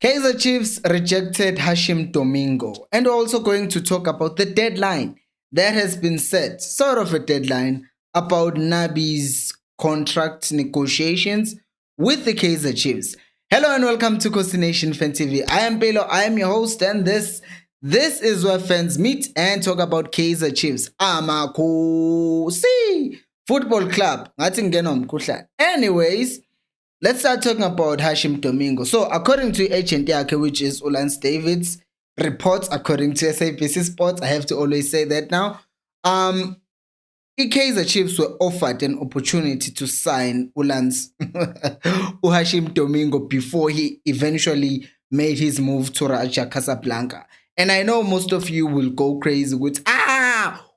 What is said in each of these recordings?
Kaizer Chiefs rejected Hashim Domingo, and we're also going to talk about the deadline that has been set, sort of a deadline about Nabi's contract negotiations with the Kaizer Chiefs. Hello and welcome to Khosi Nation Fan TV. I am Belo, I am your host, and this is where fans meet and talk about Kaizer Chiefs. Khosi Football Club. Anyways, let's start talking about Hashim Domingo. So, according to agent yake, which is Ulans David's reports, according to SABC Sports, I have to always say that now. Kaizer Chiefs were offered an opportunity to sign Ulans Hashim Domingo before he eventually made his move to Raja Casablanca. And I know most of you will go crazy with,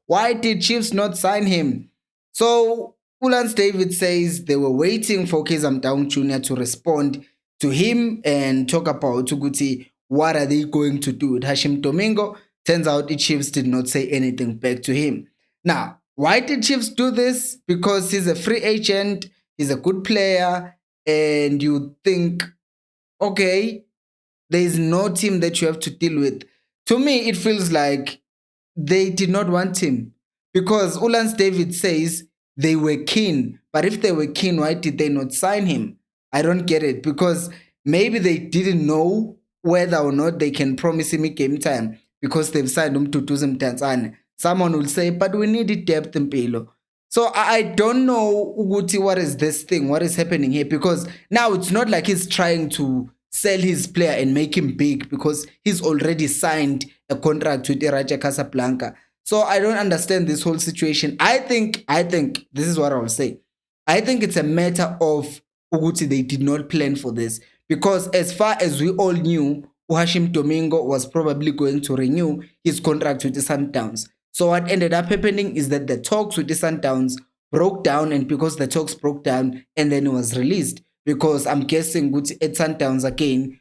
why did Chiefs not sign him? So Ulans David says they were waiting for Kaizer Down Jr. to respond to him and talk about Tuguti, what are they going to do with Hashim Domingo. Turns out the Chiefs did not say anything back to him. Now, why did Chiefs do this? Because he's a free agent, he's a good player, and you think, okay, there is no team that you have to deal with. To me, it feels like they did not want him. Because Ulans David says they were keen. But if they were keen, why did they not sign him? I don't get it. Because maybe they didn't know whether or not they can promise him a game time. Because they've signed him to do some Tanzania. Someone will say, but we need depth in Pelo. So I don't know, Uguti, what is this thing? What is happening here? Because now it's not like he's trying to sell his player and make him big because he's already signed a contract with Raja Casablanca. So I don't understand this whole situation. I think this is what I will say. I think it's a matter of Uguti, they did not plan for this. Because as far as we all knew, Hashim Domingo was probably going to renew his contract with the Sundowns. So what ended up happening is that the talks with the Sundowns broke down, and because the talks broke down, and then it was released. Because I'm guessing at Sundowns again,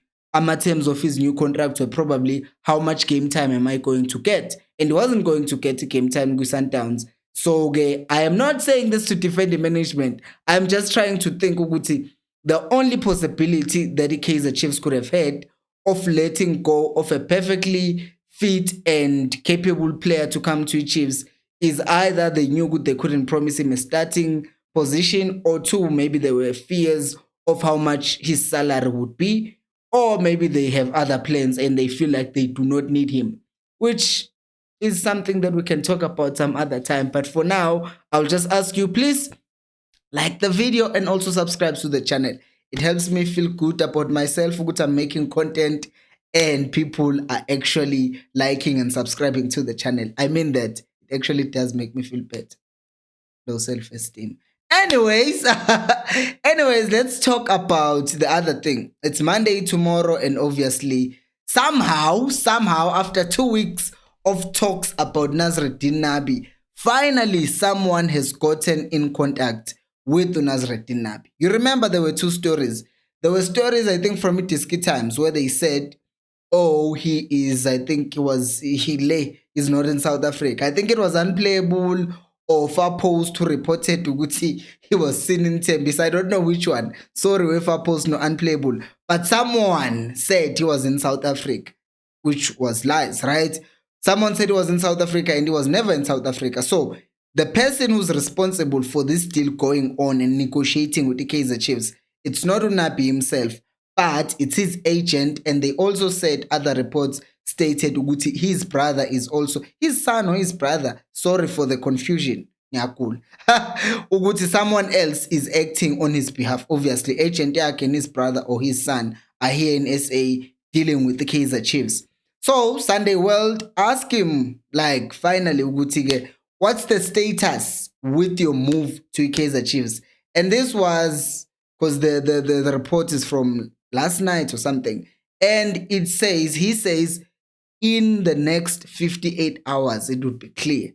terms of his new contract were probably how much game time am I going to get? And he wasn't going to get game time with Sundowns. So okay, I am not saying this to defend the management. I'm just trying to think, Uguti, the only possibility that the Kaizer Chiefs could have had of letting go of a perfectly fit and capable player to come to Chiefs is either they knew they couldn't promise him a starting position, or two, maybe there were fears of how much his salary would be, or maybe they have other plans and they feel like they do not need him, which is something that we can talk about some other time. But for now, I'll just ask you, please like the video and also subscribe to the channel. It helps me feel good about myself, that I'm making content and people are actually liking and subscribing to the channel. I mean that. It actually does make me feel better. Low self-esteem. Anyways, let's talk about the other thing. It's Monday tomorrow, and obviously, somehow, after 2 weeks of talks about NASREDDINE Nabi, finally someone has gotten in contact with NASREDDINE Nabi. You remember there were two stories. There were stories, I think, from Itiski Times where they said, oh, he is, I think he's not in South Africa. I think it was Unplayable or Far Post who reported to Guti he was seen in Tembis. I don't know which one. Sorry, Far Post, no Unplayable. But someone said he was in South Africa, which was lies, right? Someone said he was in South Africa and he was never in South Africa. So the person who's responsible for this deal going on and negotiating with the Kaizer Chiefs, it's not Nabi himself, but it's his agent. And they also said, other reports stated Uguti, his brother is also his son or his brother. Sorry for the confusion. Cool. Uguti, someone else is acting on his behalf. Obviously, agent Yak and his brother or his son are here in SA dealing with the Kaizer Chiefs. So Sunday World asked him, like, finally, Uguti, what's the status with your move to Kaizer Chiefs? And this was because the report is from last night or something. And he says, in the next 58 hours, it would be clear.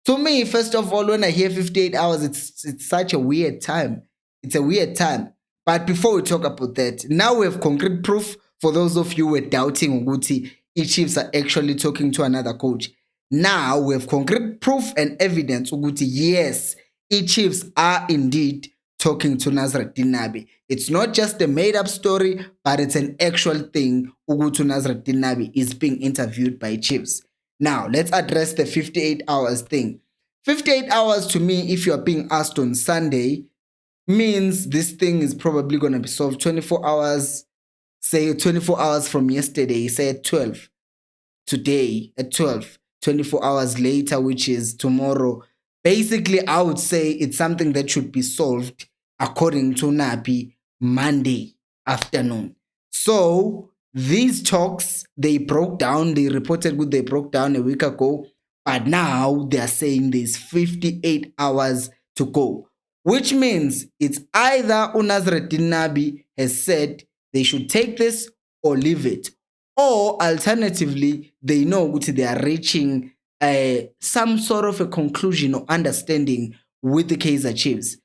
To me, first of all, when I hear 58 hours, it's such a weird time. It's a weird time. But before we talk about that, now we have concrete proof for those of you who were doubting Uguti, Chiefs are actually talking to another coach. Now we have concrete proof and evidence Uguti, yes, Chiefs are indeed talking to Nasreddine Nabi. It's not just a made-up story, but it's an actual thing. Ugutu Nasreddine Nabi is being interviewed by Chiefs. Now, let's address the 58 hours thing. 58 hours to me, if you're being asked on Sunday, means this thing is probably going to be solved 24 hours, say 24 hours from yesterday, say at 12. Today at 12, 24 hours later, which is tomorrow. Basically, I would say it's something that should be solved, according to Nabi, Monday afternoon. So these talks, they broke down, they reported good, they broke down a week ago, but now they are saying there's 58 hours to go, which means it's either Nasreddine Nabi has said they should take this or leave it, or alternatively, they know that they are reaching some sort of a conclusion or understanding with the Kaizer Chiefs.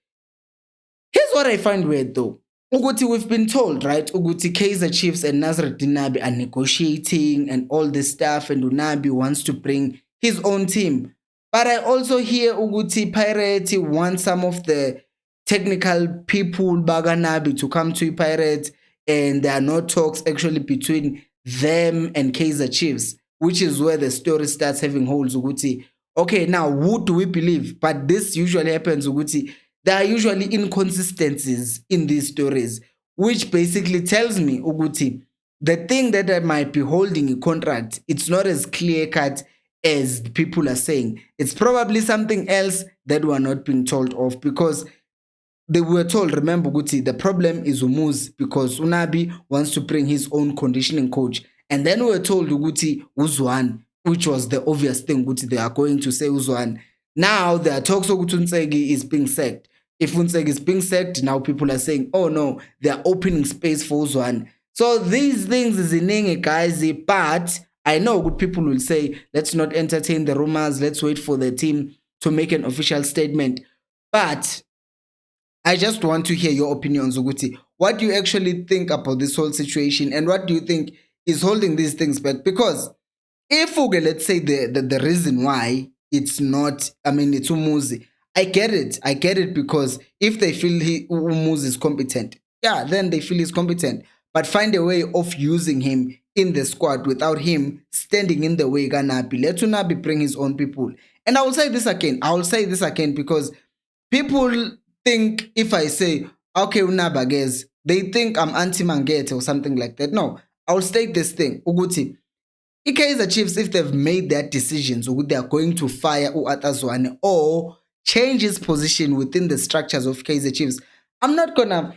Here's what I find weird though. Uguti, we've been told, right? Uguti, Kaizer Chiefs and Nasreddine Nabi are negotiating and all this stuff, and Nabi wants to bring his own team. But I also hear Uguti Pirates want some of the technical people, Baga Nabi, to come to Pirates, and there are no talks actually between them and Kaizer Chiefs, which is where the story starts having holes. Uguti, okay, now who do we believe? But this usually happens, Uguti. There are usually inconsistencies in these stories, which basically tells me, Uguti, the thing that I might be holding a contract, it's not as clear cut as people are saying. It's probably something else that we're not being told of, because they were told, remember, Guti, the problem is Umuz, because Nabi wants to bring his own conditioning coach. And then we were told, Guti, Uzwan, which was the obvious thing, Guti, they are going to say Uzwan. Now there are talks of Unsegi is being sacked. If Unsegi is being sacked, now people are saying, oh no, they are opening space for Uzwan. So these things is in guys, but I know good people will say, let's not entertain the rumors, let's wait for the team to make an official statement. But I just want to hear your opinions, Uguti. What do you actually think about this whole situation, and what do you think is holding these things back? Because if, okay, let's say the reason why it's not, I mean, it's Umuzi, I get it, because if they feel Umuzi is competent, yeah, then they feel he's competent. But find a way of using him in the squad without him standing in the way. Ganabi, let Nabi bring his own people. And I will say this again, because people think if I say, okay, Unabagez, they think I'm anti-Mangete or something like that. No, I'll state this thing, Uguti. Kaizer Chiefs, if they've made their decisions, they are going to fire Uatazwane or change his position within the structures of Kaizer Chiefs, I'm not gonna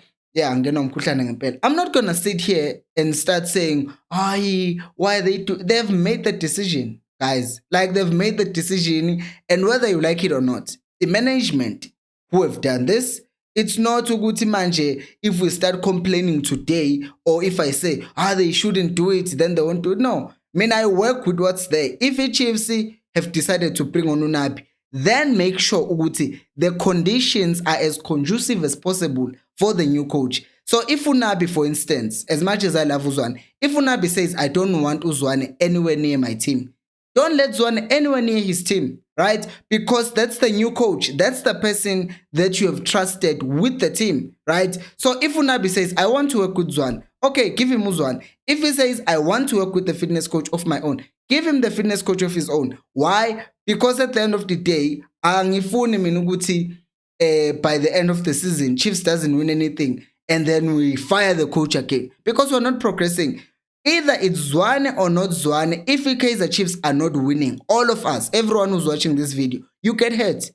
sit here and start saying, why they do. They've made the decision, guys. Like, they've made the decision, and whether you like it or not, the management who have done this, it's not Uguti Manje. If we start complaining today, or if I say, they shouldn't do it, then they won't do it. No. I mean, I work with what's there. If HFC have decided to bring on Nabi, then make sure, Uguti, the conditions are as conducive as possible for the new coach. So if Nabi, for instance, as much as I love Uzwane, if Nabi says, I don't want Uzwane anywhere near my team, don't let Zwane anywhere near his team, right? Because that's the new coach. That's the person that you have trusted with the team, right? So if Nabi says, I want to work with Zwane, okay, give him Uzwane. If he says, I want to work with the fitness coach of my own, give him the fitness coach of his own. Why? Because at the end of the day, angifuni minuguti by the end of the season, Chiefs doesn't win anything, and then we fire the coach again. Because we're not progressing. Either it's Zwane or not Zwane. If Kaizer Chiefs are not winning, all of us, everyone who's watching this video, you get hurt.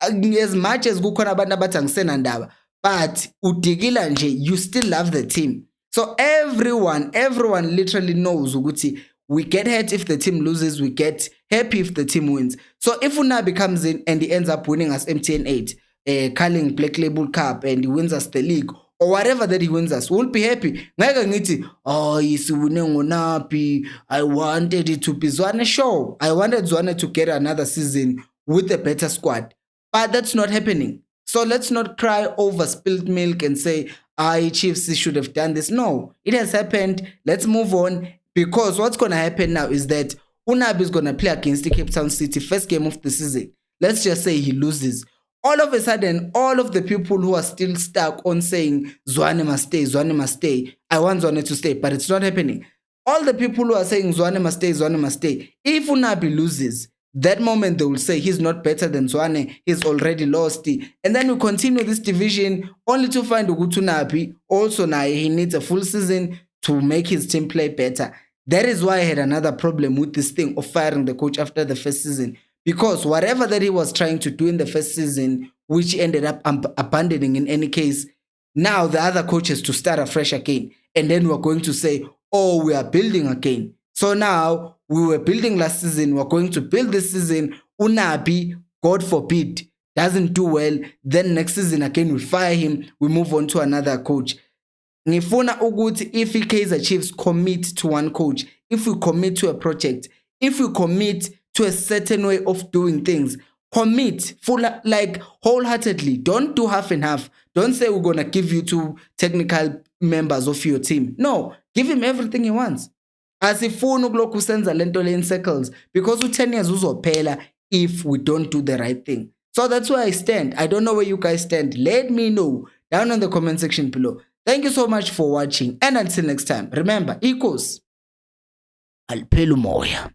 As much as kukhona abantu abathi andaba, but udigila nje, you still love the team. So everyone literally knows ukuthi we get hurt if the team loses, we get happy if the team wins. So if Nabi comes in and he ends up winning us MTN 8, calling Black Label Cup, and he wins us the league, or whatever that he wins us, we'll be happy. I wanted it to be Zwane show. I wanted Zwane to get another season with a better squad. But that's not happening. So let's not cry over spilled milk and say, Chiefs should have done this. No, it has happened. Let's move on. Because what's going to happen now is that Nabi is going to play against the Cape Town City first game of the season. Let's just say he loses. all of a sudden, all of the people who are still stuck on saying Zwane must stay, I want Zwane to stay, but it's not happening. All the people who are saying Zwane must stay, if Nabi loses, that moment they will say he's not better than Zwane, he's already lost. And then we continue this division only to find Ugutu Nabi also now he needs a full season to make his team play better. That is why I had another problem with this thing of firing the coach after the first season. Because whatever that he was trying to do in the first season, which ended up abandoning in any case, now the other coach has to start afresh again. And then we're going to say, oh, we are building again. So now we were building last season, we're going to build this season. Unabi, God forbid, doesn't do well. Then next season again, we fire him, we move on to another coach. Ngifuna ukuthi if Kaizer Chiefs commit to one coach, if we commit to a project, if we commit to a certain way of doing things, commit full, like wholeheartedly. Don't do half and half. Don't say we're gonna give you 2 technical members of your team. No, give him everything he wants. Asifuni ukulokhu senza lento le in circles, because u10 years uzophela if we don't do the right thing. So that's where I stand. I don't know where you guys stand. Let me know down in the comment section below. Thank you so much for watching, and until next time, remember, equals alphela umoya.